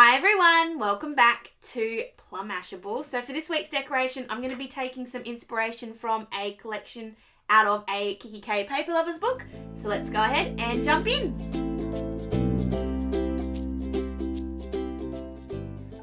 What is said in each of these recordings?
Hi everyone, welcome back to Plumashable. So for this week's decoration, I'm going to be taking some inspiration from a collection out of a kikki.K paper lovers book. So let's go ahead and jump in.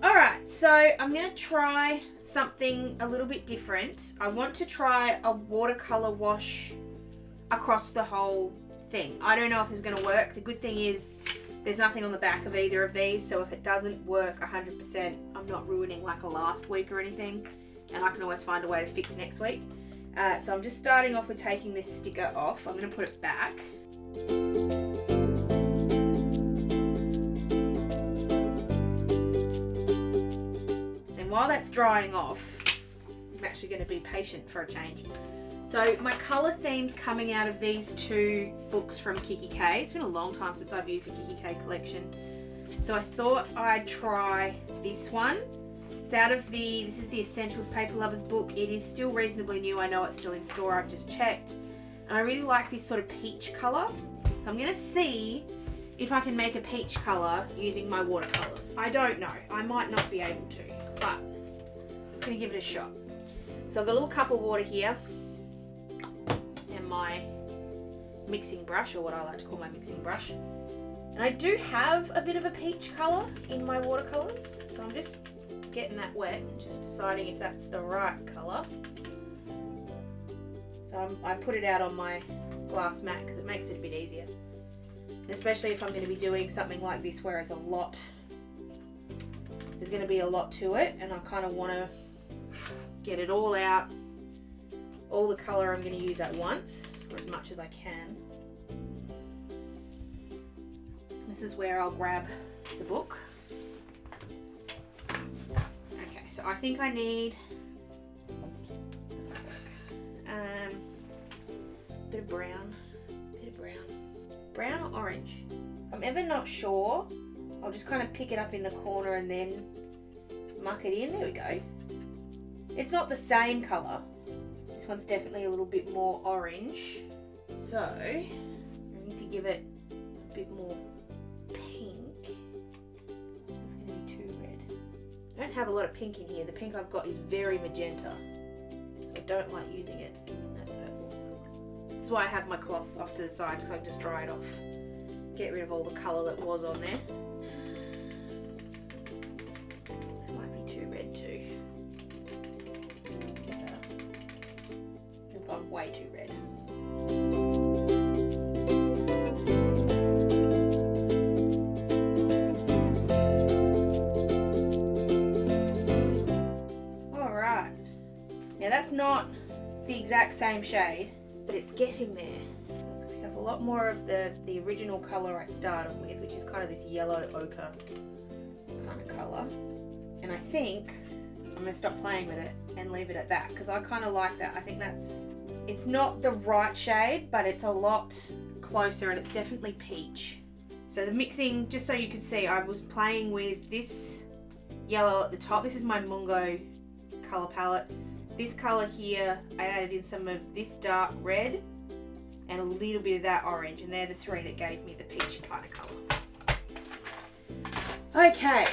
Alright, so I'm going to try something a little bit different. I want to try a watercolour wash across the whole thing. I don't know if it's going to work. The good thing is there's nothing on the back of either of these, so if it doesn't work 100%, I'm not ruining like a last week or anything, and I can always find a way to fix next week. So I'm just starting off with taking this sticker off. I'm going to put it back. And while that's drying off, I'm actually going to be patient for a change. So my colour theme's coming out of these two books from kikki.K. It's been a long time since I've used a kikki.K collection. So I thought I'd try this one. It's out of this is the Essentials Paper Lovers book. It is still reasonably new. I know it's still in store, I've just checked. And I really like this sort of peach colour. So I'm going to see if I can make a peach colour using my watercolours. I don't know. I might not be able to, but I'm going to give it a shot. So I've got a little cup of water here. My mixing brush, or what I like to call my mixing brush, and I do have a bit of a peach colour in my watercolours, so I'm just getting that wet and just deciding if that's the right colour. So I put it out on my glass mat because it makes it a bit easier, and especially if I'm going to be doing something like this where there's going to be a lot to it, and I kind of want to get it all out. All the colour I'm going to use at once, or as much as I can. This is where I'll grab the book. Okay, so I think I need a bit of brown, brown or orange. If I'm ever not sure, I'll just kind of pick it up in the corner and then muck it in. There we go. It's not the same colour. This one's definitely a little bit more orange, so I need to give it a bit more pink. It's going to be too red. I don't have a lot of pink in here. The pink I've got is very magenta, so I don't like using it in that purple. This is why I have my cloth off to the side, so I can just dry it off. Get rid of all the colour that was on there. That might be too red too. I'm way too red. Alright. Now that's not the exact same shade, but it's getting there. So we have a lot more of the original colour I started with, which is kind of this yellow ochre kind of colour. And I think I'm going to stop playing with it and leave it at that, because I kind of like that. I think it's not the right shade, but it's a lot closer, and it's definitely peach. So the mixing, just so you can see, I was playing with this yellow at the top. This is my Mungyo colour palette. This colour here, I added in some of this dark red and a little bit of that orange, and they're the three that gave me the peach kind of colour. Okay.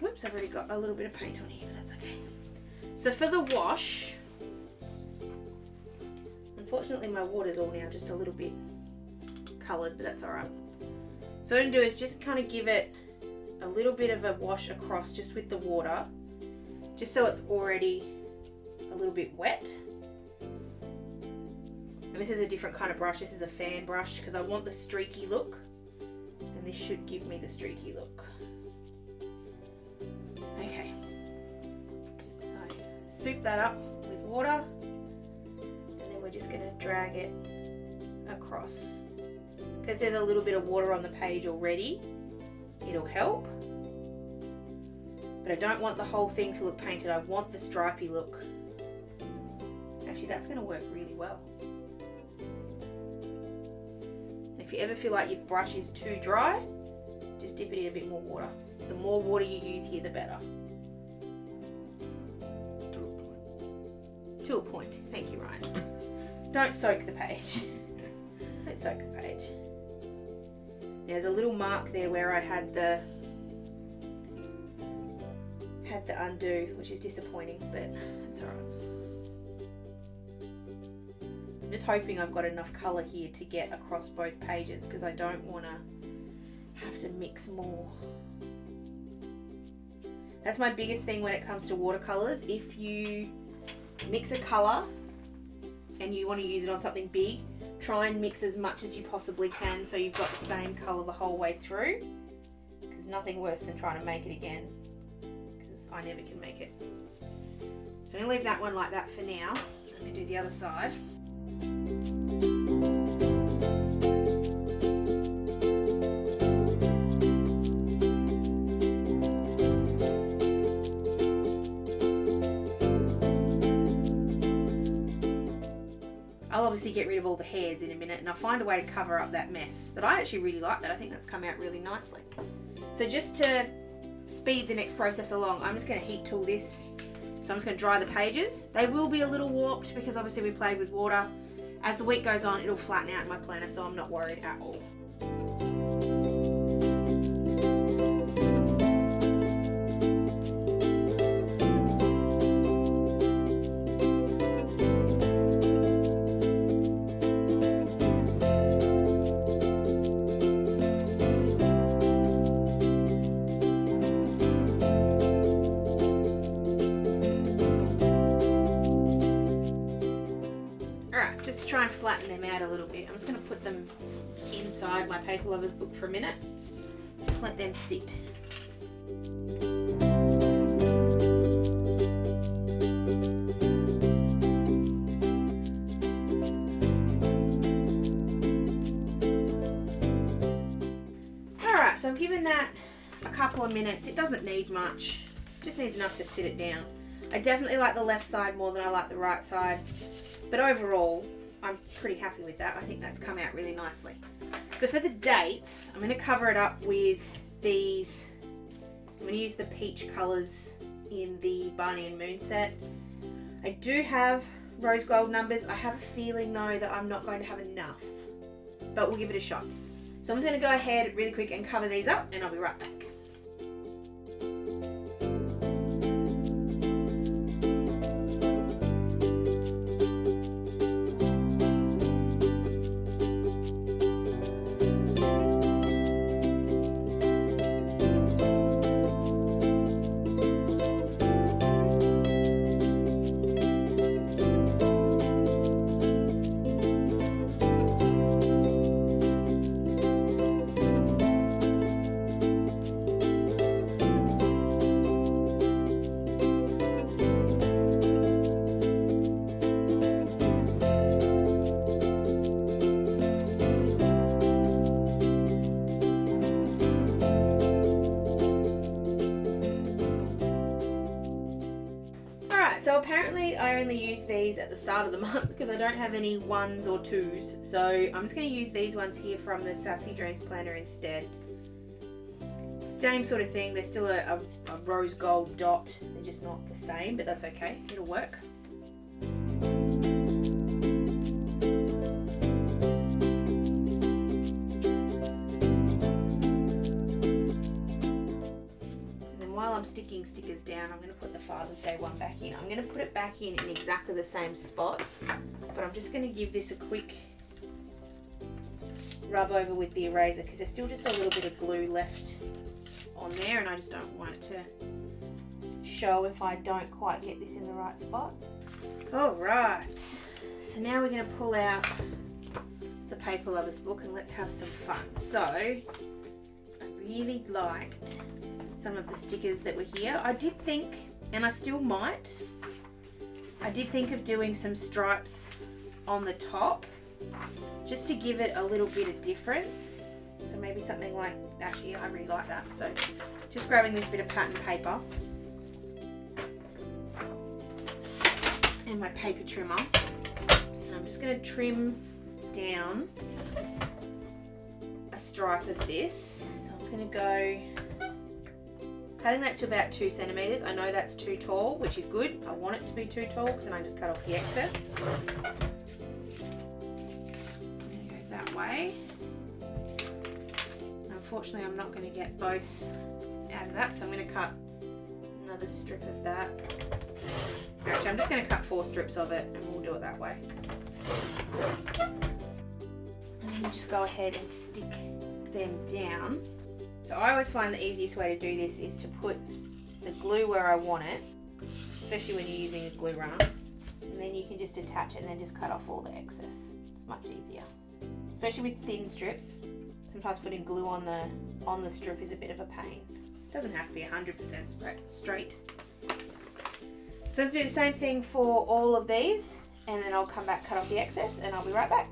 Whoops, I've already got a little bit of paint on here, but that's okay. So for the wash, unfortunately my water's all now just a little bit coloured, but that's alright. So what I'm going to do is just kind of give it a little bit of a wash across just with the water, just so it's already a little bit wet. And this is a different kind of brush. This is a fan brush because I want the streaky look, and this should give me the streaky look. Okay, so soup that up with water, and then we're just going to drag it across. Because there's a little bit of water on the page already, it'll help. But I don't want the whole thing to look painted, I want the stripy look. Actually, that's going to work really well. And if you ever feel like your brush is too dry, just dip it in a bit more water. The more water you use here, the better. To a point. Thank you, Ryan. Don't soak the page. Don't soak the page. There's a little mark there where I had the had the undo, which is disappointing, but it's alright. I'm just hoping I've got enough colour here to get across both pages because I don't want to have to mix more. That's my biggest thing when it comes to watercolours. If you mix a colour and you want to use it on something big, try and mix as much as you possibly can so you've got the same colour the whole way through, because nothing worse than trying to make it again, because I never can make it. So I'm going to leave that one like that for now. I'm going to do the other side. I'll obviously get rid of all the hairs in a minute and I'll find a way to cover up that mess. But I actually really like that. I think that's come out really nicely. So just to speed the next process along, I'm just going to heat tool this. So I'm just going to dry the pages. They will be a little warped because obviously we played with water. As the week goes on, it'll flatten out in my planner, so I'm not worried at all. Just to try and flatten them out a little bit, I'm just going to put them inside my paper lovers book for a minute. Just let them sit. Alright, so I've given that a couple of minutes. It doesn't need much, just needs enough to sit it down. I definitely like the left side more than I like the right side, but overall I'm pretty happy with that. I think that's come out really nicely. So for the dates, I'm going to cover it up with these. I'm going to use the peach colours in the Barney and Moon set. I do have rose gold numbers. I have a feeling though that I'm not going to have enough, but we'll give it a shot. So I'm just going to go ahead really quick and cover these up and I'll be right back. So apparently I only use these at the start of the month because I don't have any 1s or 2s. So I'm just going to use these ones here from the Sassy Dreams planner instead. Same sort of thing, they're still a rose gold dot. They're just not the same, but that's okay, it'll work. I'm sticking stickers down, I'm going to put the Father's Day one back in. I'm going to put it back in exactly the same spot, but I'm just going to give this a quick rub over with the eraser because there's still just a little bit of glue left on there and I just don't want it to show if I don't quite get this in the right spot. Alright, so now we're going to pull out the Paper Lovers book and let's have some fun. So, I really liked some of the stickers that were here. I did think, and I still might, I did think of doing some stripes on the top just to give it a little bit of difference. So maybe something like, actually I really like that. So just grabbing this bit of pattern paper and my paper trimmer, and I'm just going to trim down a stripe of this. So I'm just going to go cutting that to about 2 centimeters. I know that's too tall, which is good. I want it to be too tall because then I just cut off the excess. I'm going to go that way. Unfortunately, I'm not going to get both out of that, so I'm going to cut another strip of that. Actually, I'm just going to cut 4 strips of it and we'll do it that way. And then just go ahead and stick them down. So I always find the easiest way to do this is to put the glue where I want it, especially when you're using a glue runner. And then you can just attach it and then just cut off all the excess. It's much easier. Especially with thin strips. Sometimes putting glue on the strip is a bit of a pain. It doesn't have to be 100% straight. So let's do the same thing for all of these, and then I'll come back, cut off the excess, and I'll be right back.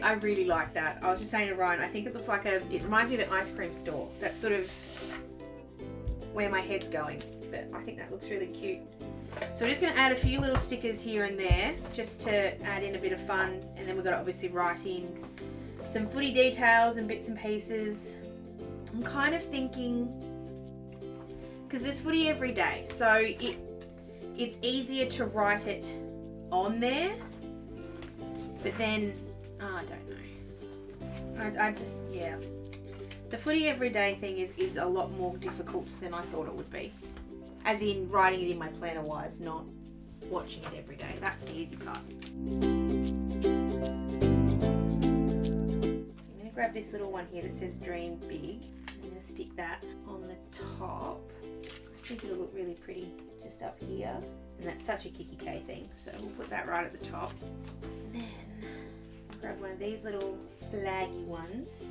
I really like that. I was just saying to Ryan, I think it looks like it reminds me of an ice cream store. That's sort of where my head's going, but I think that looks really cute. So we're just going to add a few little stickers here and there just to add in a bit of fun, and then we've got to obviously write in some footy details and bits and pieces. I'm kind of thinking, because there's footy every day, so it's easier to write it on there, but then I don't know. I just, yeah. The footy everyday thing is a lot more difficult than I thought it would be. As in writing it in my planner wise, not watching it every day. That's the easy part. I'm going to grab this little one here that says Dream Big. I'm going to stick that on the top. I think it'll look really pretty just up here. And that's such a kikki.K thing. So we'll put that right at the top. And then grab one of these little flaggy ones.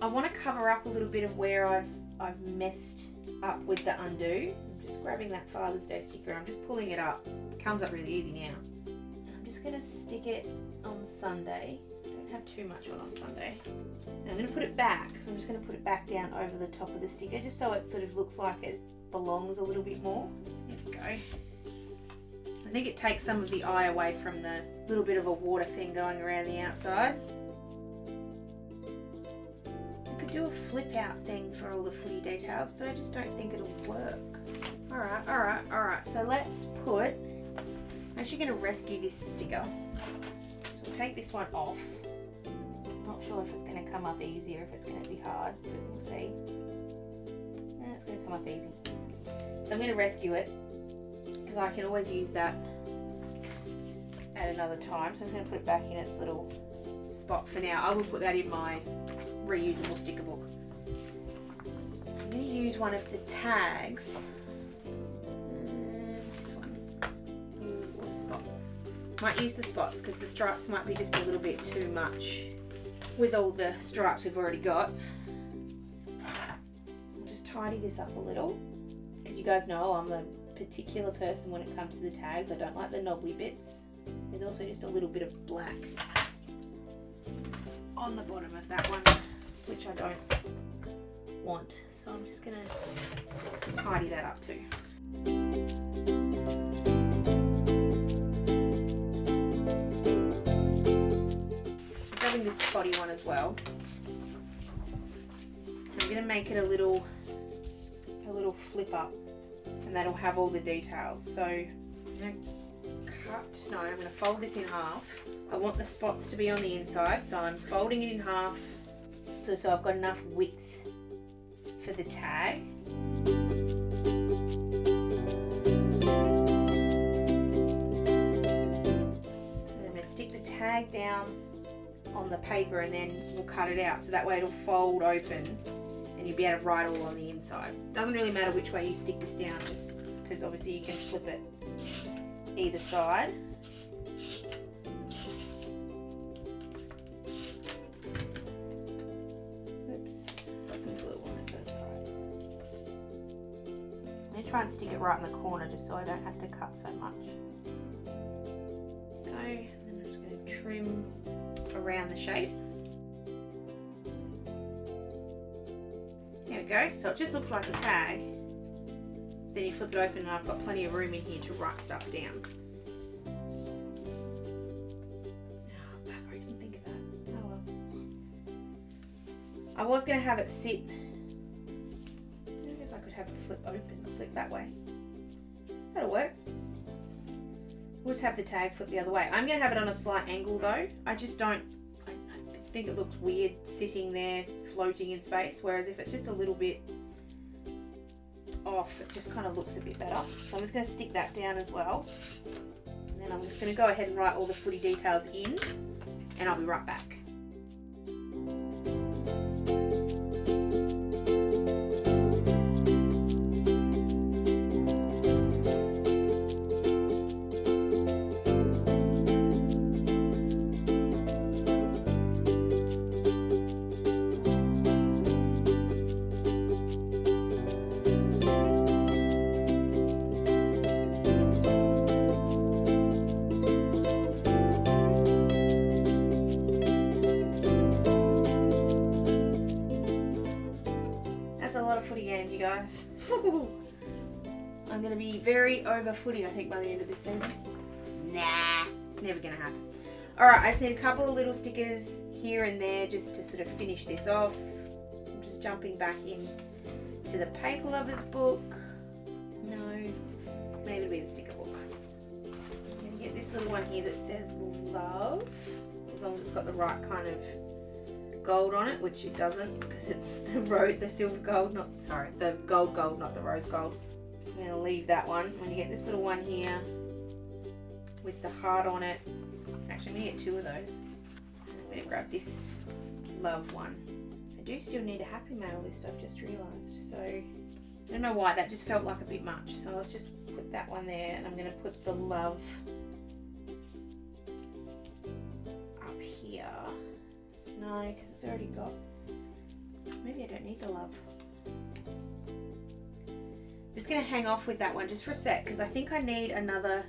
I want to cover up a little bit of where I've messed up with the undo. I'm just grabbing that Father's Day sticker. I'm just pulling it up. It comes up really easy now. And I'm just going to stick it on Sunday. I don't have too much on Sunday. And I'm going to put it back. I'm just going to put it back down over the top of the sticker just so it sort of looks like it belongs a little bit more. There we go. I think it takes some of the eye away from the little bit of a water thing going around the outside. I could do a flip out thing for all the footy details, but I just don't think it'll work. Alright, so let's put, I'm actually going to rescue this sticker. So we'll take this one off. Not sure if it's going to come up easy or if it's going to be hard, but we'll see. It's going to come up easy. So I'm going to rescue it, because I can always use that at another time. So I'm going to put it back in its little spot for now. I will put that in my reusable sticker book. I'm going to use one of the tags. This one. Or the spots. Might use the spots because the stripes might be just a little bit too much with all the stripes we've already got. I'll just tidy this up a little, because you guys know I'm a particular person when it comes to the tags. I don't like the knobbly bits. There's also just a little bit of black on the bottom of that one, which I don't want. So I'm just going to tidy that up too. I'm grabbing this spotty one as well. I'm going to make it a little flip up, and that'll have all the details. So I'm going to fold this in half. I want the spots to be on the inside, so I'm folding it in half so I've got enough width for the tag. And I'm going to stick the tag down on the paper, and then we'll cut it out so that way it'll fold open and you'll be able to write all on the inside. Doesn't really matter which way you stick this down, just because obviously you can flip it either side. Oops, got some glue on it, but it's alright. I'm going to try and stick it right in the corner just so I don't have to cut so much. Go, and then I'm just going to trim around the shape. There we go. So it just looks like a tag. Then you flip it open and I've got plenty of room in here to write stuff down. Oh, I didn't think of that. Oh well. I was going to have it sit. I guess I could have it flip open and flip that way. That'll work. We'll just have the tag flip the other way. I'm going to have it on a slight angle though. I just don't, I think it looks weird sitting there floating in space, whereas if it's just a little bit off, it just kind of looks a bit better. So I'm just going to stick that down as well. And then I'm just going to go ahead and write all the footy details in, and I'll be right back. You guys. I'm going to be very over footy I think by the end of this season. Nah, never going to happen. Alright, I just need a couple of little stickers here and there just to sort of finish this off. I'm just jumping back in to the Paper Lovers book. No, maybe it'll be the sticker book. I'm going to get this little one here that says love, as long as it's got the right kind of gold on it, which it doesn't because it's the silver gold, not, sorry, the gold, not the rose gold. So I'm going to leave that one. I'm going to get this little one here with the heart on it. Actually, I'm going to get two of those. I'm going to grab this love one. I do still need a happy mail list, I've just realised. So I don't know why, that just felt like a bit much. So let's just put that one there, and I'm going to put the love up here. No, because it's already got, maybe I don't need the love. I'm just going to hang off with that one just for a sec because I think I need another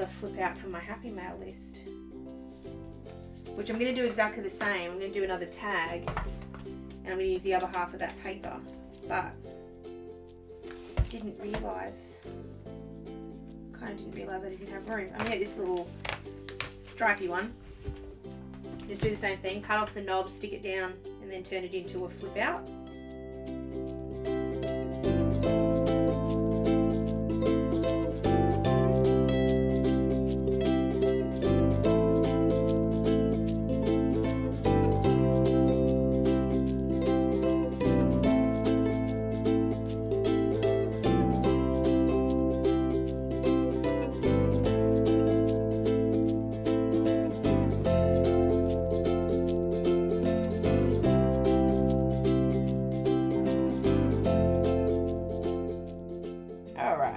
flip out for my happy mail list, which I'm going to do exactly the same. I'm going to do another tag and I'm going to use the other half of that paper, but I didn't realise I didn't have room. I'm going to get this little stripy one. Just do the same thing, cut off the knob, stick it down, and then turn it into a flip out.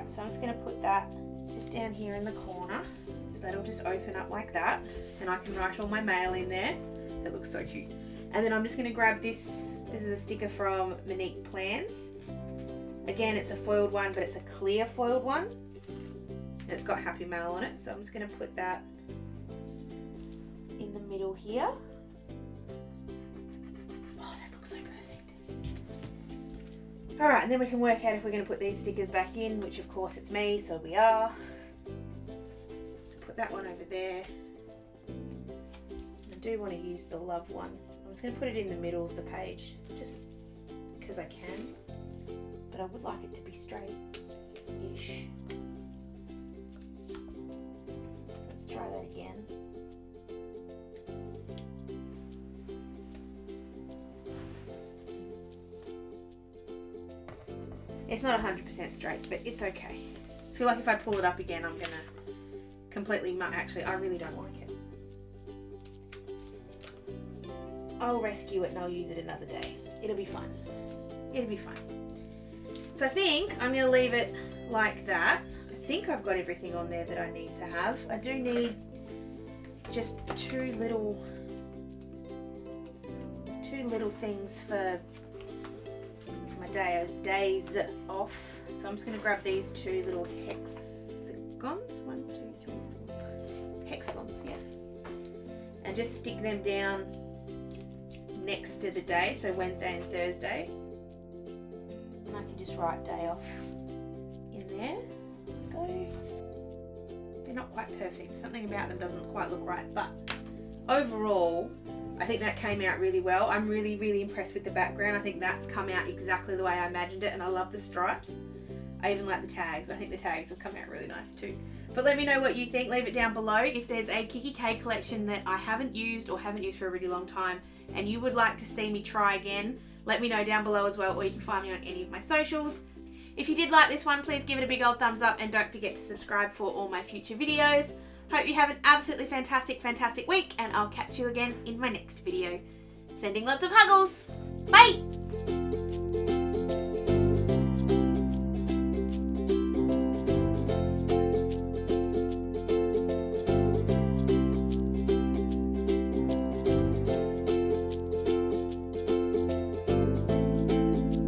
So I'm just going to put that just down here in the corner, so that'll just open up like that, and I can write all my mail in there. That looks so cute. And then I'm just going to grab this. This is a sticker from Monique Plans. Again, it's a foiled one, but it's a clear foiled one. It's got happy mail on it, so I'm just going to put that in the middle here. Alright, and then we can work out if we're going to put these stickers back in, which of course it's me, so we are. Put that one over there. I do want to use the love one. I'm just going to put it in the middle of the page, just because I can. But I would like it to be straight-ish. Let's try that again. It's not 100% straight, but it's okay. I feel like if I pull it up again, I'm gonna completely actually, I really don't like it. I'll rescue it and I'll use it another day. It'll be fun. It'll be fun. So I think I'm gonna leave it like that. I think I've got everything on there that I need to have. I do need just two little things for my days off. So I'm just going to grab these two little hexagons. 1, 2, 3, 4. Hexagons, yes. And just stick them down next to the day, so Wednesday and Thursday. And I can just write day off in there. Go. They're not quite perfect. Something about them doesn't quite look right, but overall, I think that came out really well. I'm really, really impressed with the background. I think that's come out exactly the way I imagined it, and I love the stripes. I even like the tags. I think the tags have come out really nice too. But let me know what you think. Leave it down below. If there's a kikki.K collection that I haven't used or haven't used for a really long time and you would like to see me try again, let me know down below as well, or you can find me on any of my socials. If you did like this one, please give it a big old thumbs up and don't forget to subscribe for all my future videos. Hope you have an absolutely fantastic, fantastic week, and I'll catch you again in my next video. Sending lots of huggles. Bye!